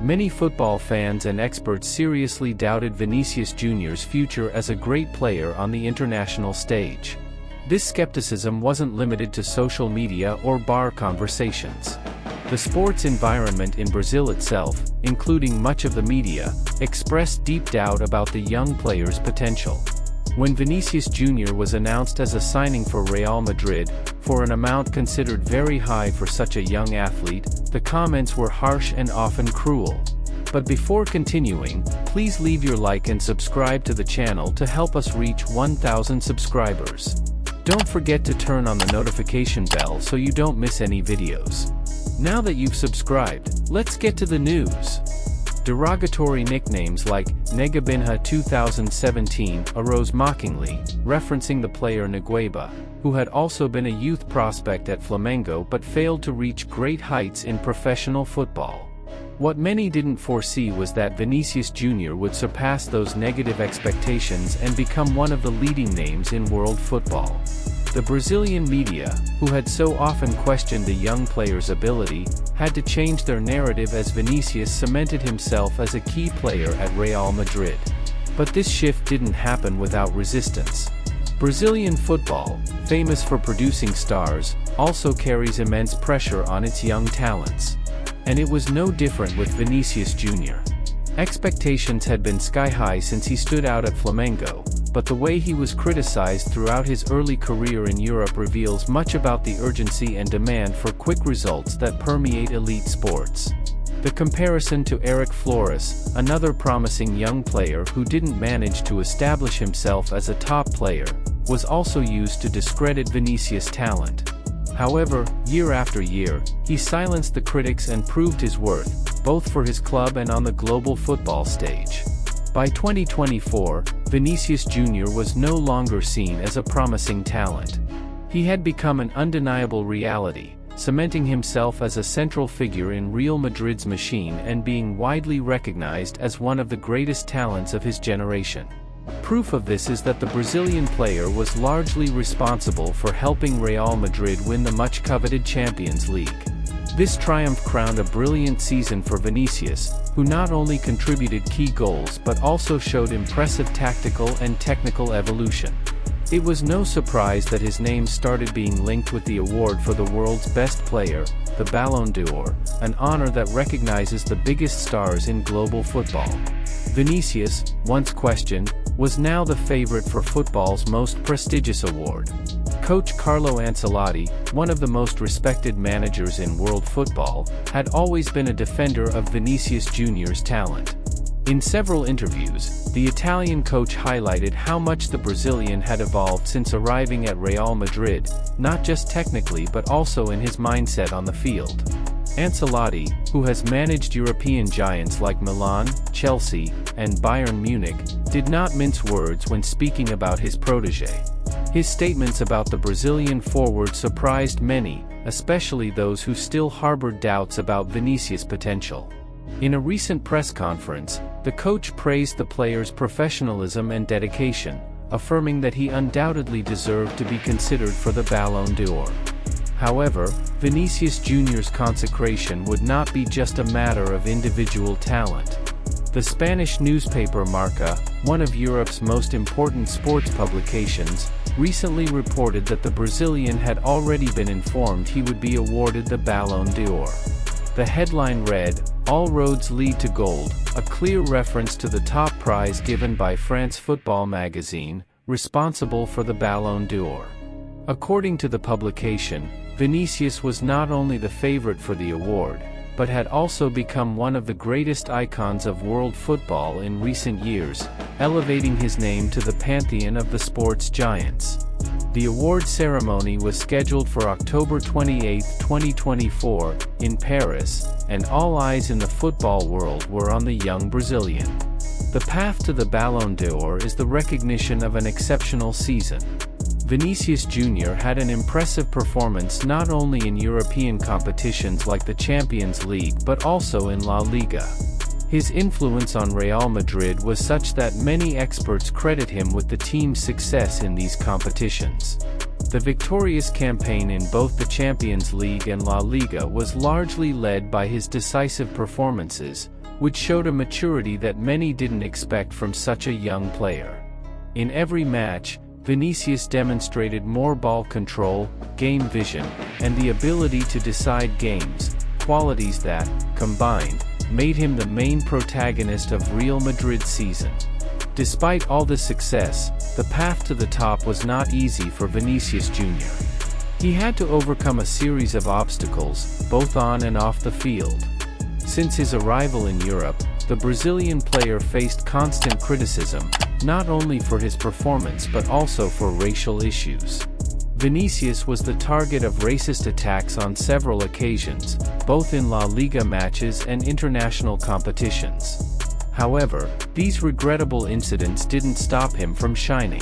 Many football fans and experts seriously doubted Vinicius Jr.'s future as a great player on the international stage. This skepticism wasn't limited to social media or bar conversations. The sports environment in Brazil itself, including much of the media, expressed deep doubt about the young player's potential. When Vinicius Jr. was announced as a signing for Real Madrid, for an amount considered very high for such a young athlete, the comments were harsh and often cruel. But before continuing, please leave your like and subscribe to the channel to help us reach 1,000 subscribers. Don't forget to turn on the notification bell so you don't miss any videos. Now that you've subscribed, let's get to the news. Derogatory nicknames like Negabinha 2017 arose mockingly, referencing the player Negueba, who had also been a youth prospect at Flamengo but failed to reach great heights in professional football. What many didn't foresee was that Vinicius Jr. would surpass those negative expectations and become one of the leading names in world football. The Brazilian media, who had so often questioned the young player's ability, had to change their narrative as Vinicius cemented himself as a key player at Real Madrid. But this shift didn't happen without resistance. Brazilian football, famous for producing stars, also carries immense pressure on its young talents. And it was no different with Vinicius Jr. Expectations had been sky-high since he stood out at Flamengo, but the way he was criticized throughout his early career in Europe reveals much about the urgency and demand for quick results that permeate elite sports. The comparison to Eric Flores, another promising young player who didn't manage to establish himself as a top player, was also used to discredit Vinicius' talent. However, year after year, he silenced the critics and proved his worth, both for his club and on the global football stage. By 2024, Vinicius Jr. was no longer seen as a promising talent. He had become an undeniable reality, cementing himself as a central figure in Real Madrid's machine and being widely recognized as one of the greatest talents of his generation. Proof of this is that the Brazilian player was largely responsible for helping Real Madrid win the much-coveted Champions League. This triumph crowned a brilliant season for Vinicius, who not only contributed key goals but also showed impressive tactical and technical evolution. It was no surprise that his name started being linked with the award for the world's best player, the Ballon d'Or, an honor that recognizes the biggest stars in global football. Vinicius, once questioned, was now the favorite for football's most prestigious award. Coach Carlo Ancelotti, one of the most respected managers in world football, had always been a defender of Vinicius Jr.'s talent. In several interviews, the Italian coach highlighted how much the Brazilian had evolved since arriving at Real Madrid, not just technically but also in his mindset on the field. Ancelotti, who has managed European giants like Milan, Chelsea, and Bayern Munich, did not mince words when speaking about his protege. His statements about the Brazilian forward surprised many, especially those who still harbored doubts about Vinicius' potential. In a recent press conference, the coach praised the player's professionalism and dedication, affirming that he undoubtedly deserved to be considered for the Ballon d'Or. However, Vinicius Jr.'s consecration would not be just a matter of individual talent. The Spanish newspaper Marca, one of Europe's most important sports publications, recently reported that the Brazilian had already been informed he would be awarded the Ballon d'Or. The headline read, "All roads lead to gold," a clear reference to the top prize given by France Football magazine, responsible for the Ballon d'Or. According to the publication, Vinicius was not only the favorite for the award, but had also become one of the greatest icons of world football in recent years, elevating his name to the pantheon of the sports giants. The award ceremony was scheduled for October 28, 2024, in Paris, and all eyes in the football world were on the young Brazilian. The path to the Ballon d'Or is the recognition of an exceptional season. Vinicius Jr. had an impressive performance not only in European competitions like the Champions League but also in La Liga. His influence on Real Madrid was such that many experts credit him with the team's success in these competitions. The victorious campaign in both the Champions League and La Liga was largely led by his decisive performances, which showed a maturity that many didn't expect from such a young player. In every match, Vinicius demonstrated more ball control, game vision, and the ability to decide games, qualities that, combined, made him the main protagonist of Real Madrid's season. Despite all this success, the path to the top was not easy for Vinicius Jr. He had to overcome a series of obstacles, both on and off the field. Since his arrival in Europe, the Brazilian player faced constant criticism, not only for his performance but also for racial issues. Vinicius was the target of racist attacks on several occasions, both in La Liga matches and international competitions. However, these regrettable incidents didn't stop him from shining.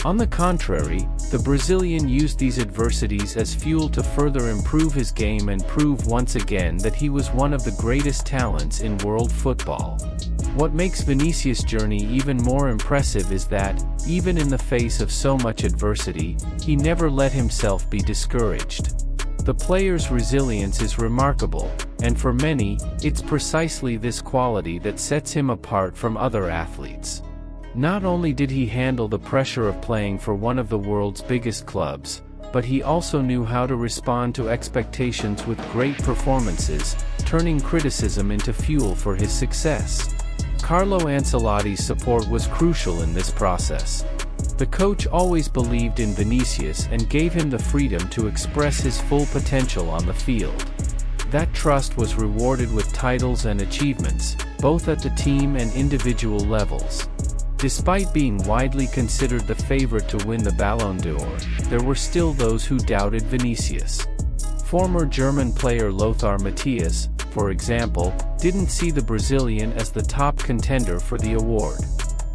On the contrary, the Brazilian used these adversities as fuel to further improve his game and prove once again that he was one of the greatest talents in world football. What makes Vinicius' journey even more impressive is that, even in the face of so much adversity, he never let himself be discouraged. The player's resilience is remarkable, and for many, it's precisely this quality that sets him apart from other athletes. Not only did he handle the pressure of playing for one of the world's biggest clubs, but he also knew how to respond to expectations with great performances, turning criticism into fuel for his success. Carlo Ancelotti's support was crucial in this process. The coach always believed in Vinicius and gave him the freedom to express his full potential on the field. That trust was rewarded with titles and achievements, both at the team and individual levels. Despite being widely considered the favorite to win the Ballon d'Or, there were still those who doubted Vinicius. Former German player Lothar Matthäus, for example, didn't see the Brazilian as the top contender for the award.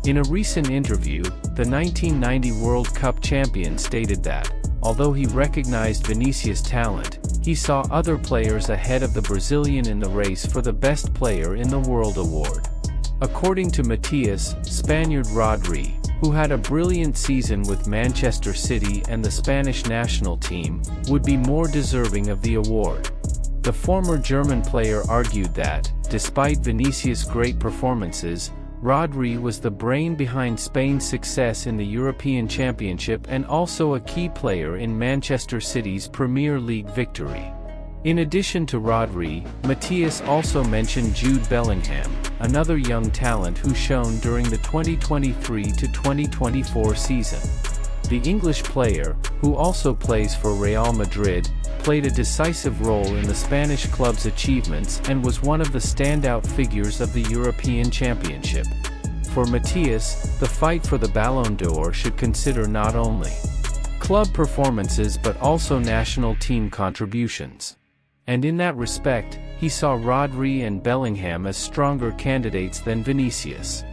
In a recent interview, the 1990 World Cup champion stated that, although he recognized Vinicius' talent, he saw other players ahead of the Brazilian in the race for the Best Player in the World award. According to Matthäus, Spaniard Rodri, who had a brilliant season with Manchester City and the Spanish national team, would be more deserving of the award. The former German player argued that, despite Vinicius' great performances, Rodri was the brain behind Spain's success in the European Championship and also a key player in Manchester City's Premier League victory. In addition to Rodri, Matthäus also mentioned Jude Bellingham, another young talent who shone during the 2023-2024 season. The English player, who also plays for Real Madrid, played a decisive role in the Spanish club's achievements and was one of the standout figures of the European Championship. For Matthäus, the fight for the Ballon d'Or should consider not only club performances but also national team contributions. And in that respect, he saw Rodri and Bellingham as stronger candidates than Vinicius.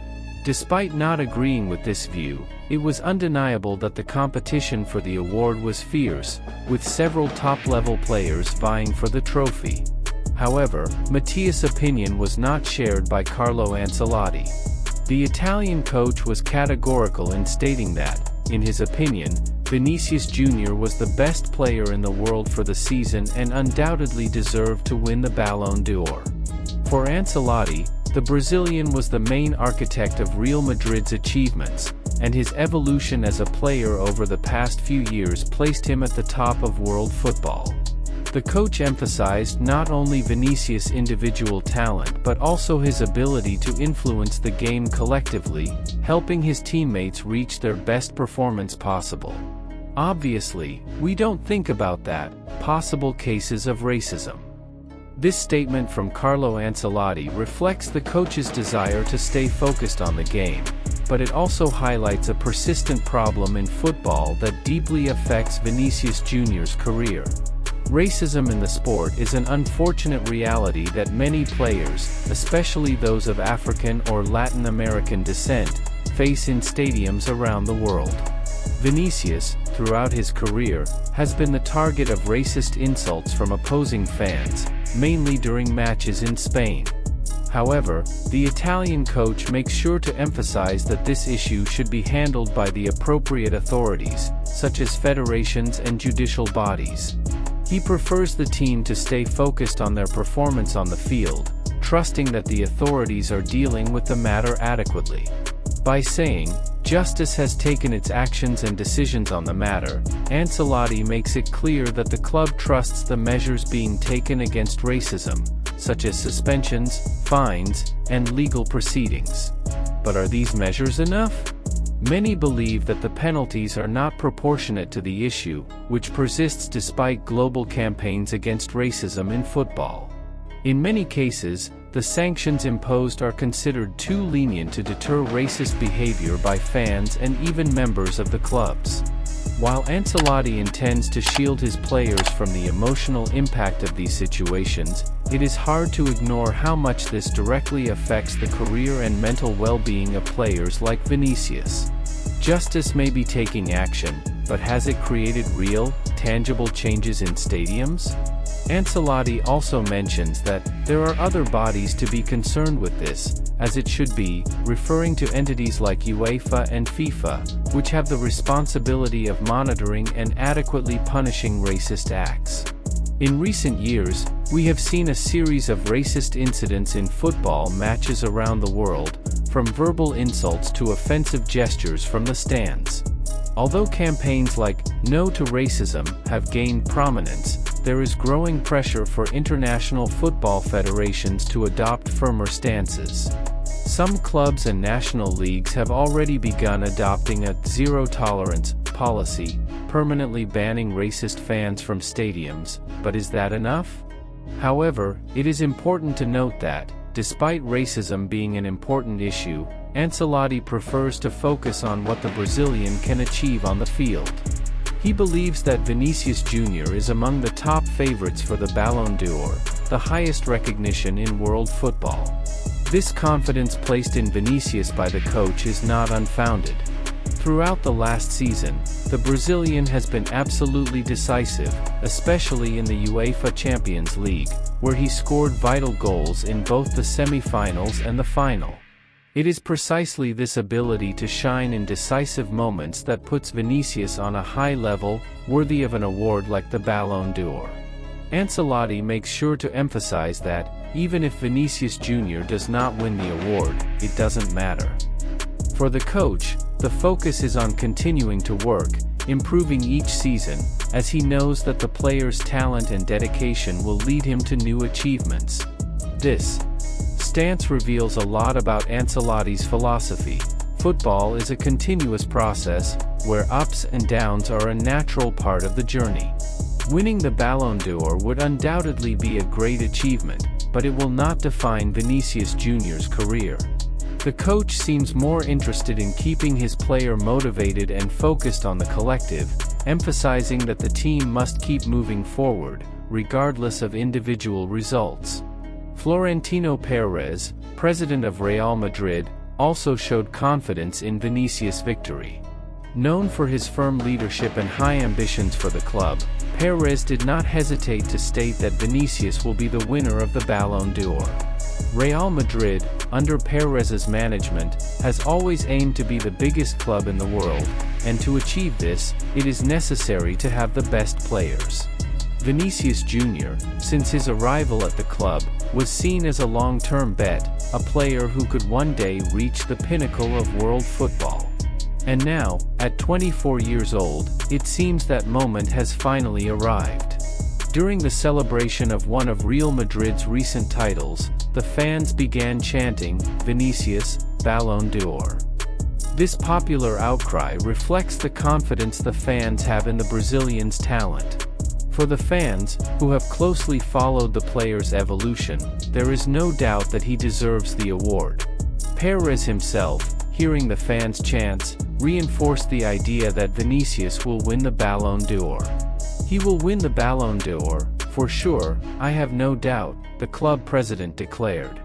Despite not agreeing with this view, it was undeniable that the competition for the award was fierce, with several top-level players vying for the trophy. However, Matthäus' opinion was not shared by Carlo Ancelotti. The Italian coach was categorical in stating that, in his opinion, Vinicius Jr. was the best player in the world for the season and undoubtedly deserved to win the Ballon d'Or. For Ancelotti, the Brazilian was the main architect of Real Madrid's achievements, and his evolution as a player over the past few years placed him at the top of world football. The coach emphasized not only Vinicius' individual talent but also his ability to influence the game collectively, helping his teammates reach their best performance possible. Obviously, we don't think about that, possible cases of racism. This statement from Carlo Ancelotti reflects the coach's desire to stay focused on the game, but it also highlights a persistent problem in football that deeply affects Vinicius Jr.'s career. Racism in the sport is an unfortunate reality that many players, especially those of African or Latin American descent, face in stadiums around the world. Vinicius, throughout his career, has been the target of racist insults from opposing fans, mainly during matches in Spain. However, the Italian coach makes sure to emphasize that this issue should be handled by the appropriate authorities, such as federations and judicial bodies. He prefers the team to stay focused on their performance on the field, trusting that the authorities are dealing with the matter adequately. By saying, "Justice has taken its actions and decisions on the matter," Ancelotti makes it clear that the club trusts the measures being taken against racism, such as suspensions, fines, and legal proceedings. But are these measures enough? Many believe that the penalties are not proportionate to the issue, which persists despite global campaigns against racism in football. In many cases, the sanctions imposed are considered too lenient to deter racist behavior by fans and even members of the clubs. While Ancelotti intends to shield his players from the emotional impact of these situations, it is hard to ignore how much this directly affects the career and mental well-being of players like Vinicius. Justice may be taking action, but has it created real, tangible changes in stadiums? Ancelotti also mentions that there are other bodies to be concerned with this, as it should be, referring to entities like UEFA and FIFA, which have the responsibility of monitoring and adequately punishing racist acts. In recent years, we have seen a series of racist incidents in football matches around the world, from verbal insults to offensive gestures from the stands. Although campaigns like "No to Racism" have gained prominence, there is growing pressure for international football federations to adopt firmer stances. Some clubs and national leagues have already begun adopting a zero-tolerance policy, permanently banning racist fans from stadiums, but is that enough? However, it is important to note that, despite racism being an important issue, Ancelotti prefers to focus on what the Brazilian can achieve on the field. He believes that Vinicius Jr. is among the top favorites for the Ballon d'Or, the highest recognition in world football. This confidence placed in Vinicius by the coach is not unfounded. Throughout the last season, the Brazilian has been absolutely decisive, especially in the UEFA Champions League, where he scored vital goals in both the semi-finals and the final. It is precisely this ability to shine in decisive moments that puts Vinicius on a high level, worthy of an award like the Ballon d'Or. Ancelotti makes sure to emphasize that, even if Vinicius Jr. does not win the award, it doesn't matter. For the coach, the focus is on continuing to work, improving each season, as he knows that the player's talent and dedication will lead him to new achievements. This stance reveals a lot about Ancelotti's philosophy. Football is a continuous process, where ups and downs are a natural part of the journey. Winning the Ballon d'Or would undoubtedly be a great achievement, but it will not define Vinicius Jr.'s career. The coach seems more interested in keeping his player motivated and focused on the collective, emphasizing that the team must keep moving forward, regardless of individual results. Florentino Perez, president of Real Madrid, also showed confidence in Vinicius' victory. Known for his firm leadership and high ambitions for the club, Perez did not hesitate to state that Vinicius will be the winner of the Ballon d'Or. Real Madrid, under Perez's management, has always aimed to be the biggest club in the world, and to achieve this, it is necessary to have the best players. Vinicius Jr., since his arrival at the club, was seen as a long-term bet, a player who could one day reach the pinnacle of world football. And now, at 24 years old, it seems that moment has finally arrived. During the celebration of one of Real Madrid's recent titles, the fans began chanting, "Vinicius, Ballon d'Or." This popular outcry reflects the confidence the fans have in the Brazilian's talent. For the fans, who have closely followed the player's evolution, there is no doubt that he deserves the award. Perez himself, hearing the fans' chants, reinforced the idea that Vinicius will win the Ballon d'Or. "He will win the Ballon d'Or, for sure, I have no doubt," the club president declared.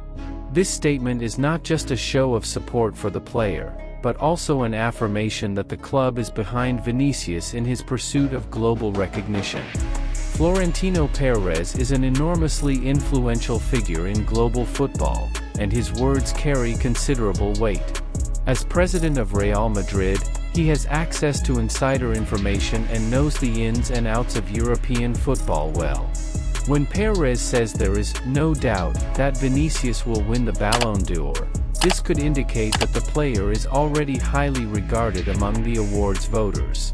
This statement is not just a show of support for the player, but also an affirmation that the club is behind Vinicius in his pursuit of global recognition. Florentino Perez is an enormously influential figure in global football, and his words carry considerable weight. As president of Real Madrid, he has access to insider information and knows the ins and outs of European football well. When Perez says there is no doubt that Vinicius will win the Ballon d'Or, this could indicate that the player is already highly regarded among the award's voters.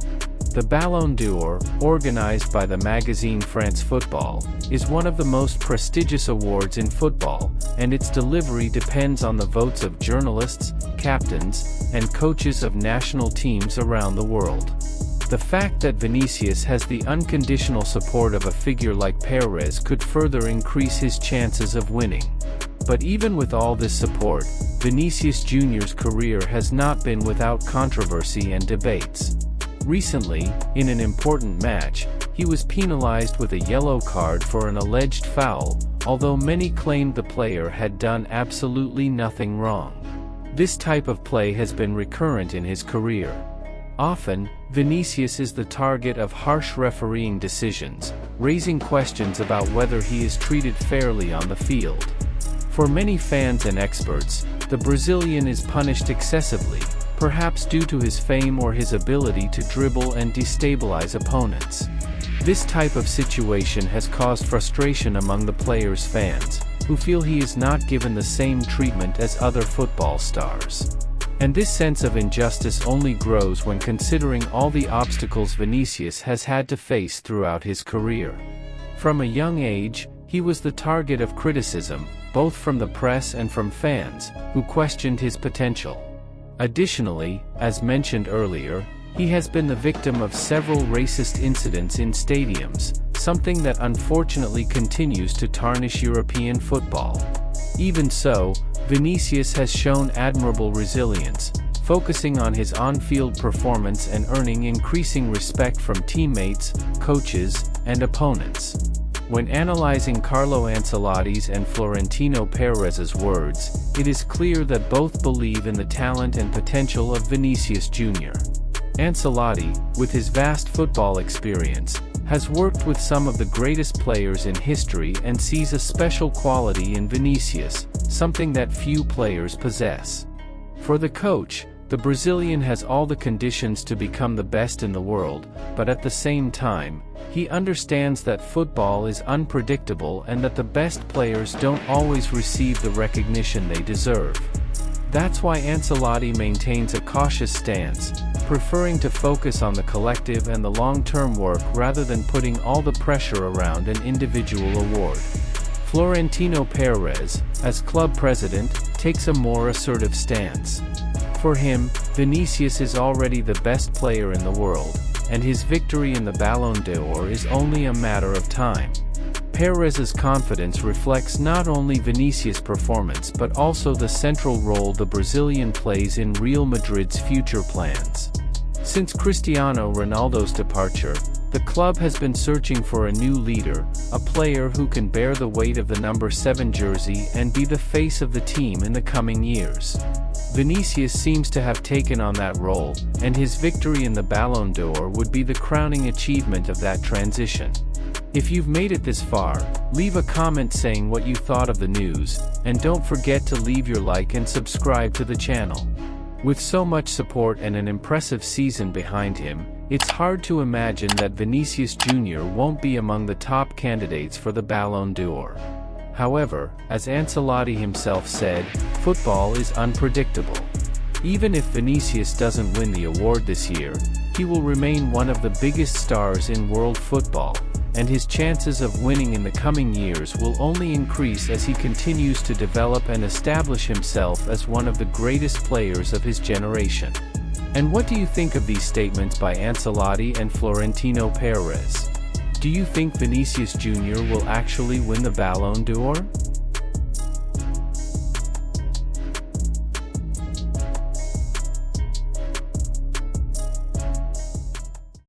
The Ballon d'Or, organized by the magazine France Football, is one of the most prestigious awards in football, and its delivery depends on the votes of journalists, captains, and coaches of national teams around the world. The fact that Vinicius has the unconditional support of a figure like Perez could further increase his chances of winning. But even with all this support, Vinicius Jr.'s career has not been without controversy and debates. Recently, in an important match, he was penalized with a yellow card for an alleged foul, although many claimed the player had done absolutely nothing wrong. This type of play has been recurrent in his career. Often, Vinicius is the target of harsh refereeing decisions, raising questions about whether he is treated fairly on the field. For many fans and experts, the Brazilian is punished excessively, perhaps due to his fame or his ability to dribble and destabilize opponents. This type of situation has caused frustration among the player's fans, who feel he is not given the same treatment as other football stars. And this sense of injustice only grows when considering all the obstacles Vinicius has had to face throughout his career. From a young age, he was the target of criticism, both from the press and from fans, who questioned his potential. Additionally, as mentioned earlier, he has been the victim of several racist incidents in stadiums, something that unfortunately continues to tarnish European football. Even so, Vinicius has shown admirable resilience, focusing on his on-field performance and earning increasing respect from teammates, coaches, and opponents. When analyzing Carlo Ancelotti's and Florentino Perez's words, it is clear that both believe in the talent and potential of Vinicius Jr. Ancelotti, with his vast football experience, has worked with some of the greatest players in history and sees a special quality in Vinicius, something that few players possess. For the coach, the Brazilian has all the conditions to become the best in the world, but at the same time, he understands that football is unpredictable and that the best players don't always receive the recognition they deserve. That's why Ancelotti maintains a cautious stance, preferring to focus on the collective and the long-term work rather than putting all the pressure around an individual award. Florentino Perez, as club president, takes a more assertive stance. For him, Vinicius is already the best player in the world, and his victory in the Ballon d'Or is only a matter of time. Perez's confidence reflects not only Vinicius' performance but also the central role the Brazilian plays in Real Madrid's future plans. Since Cristiano Ronaldo's departure, the club has been searching for a new leader, a player who can bear the weight of the number 7 jersey and be the face of the team in the coming years. Vinicius seems to have taken on that role, and his victory in the Ballon d'Or would be the crowning achievement of that transition. If you've made it this far, leave a comment saying what you thought of the news, and don't forget to leave your like and subscribe to the channel. With so much support and an impressive season behind him, it's hard to imagine that Vinicius Jr. won't be among the top candidates for the Ballon d'Or. However, as Ancelotti himself said, football is unpredictable. Even if Vinicius doesn't win the award this year, he will remain one of the biggest stars in world football, and his chances of winning in the coming years will only increase as he continues to develop and establish himself as one of the greatest players of his generation. And what do you think of these statements by Ancelotti and Florentino Perez? Do you think Vinicius Jr. will actually win the Ballon d'Or?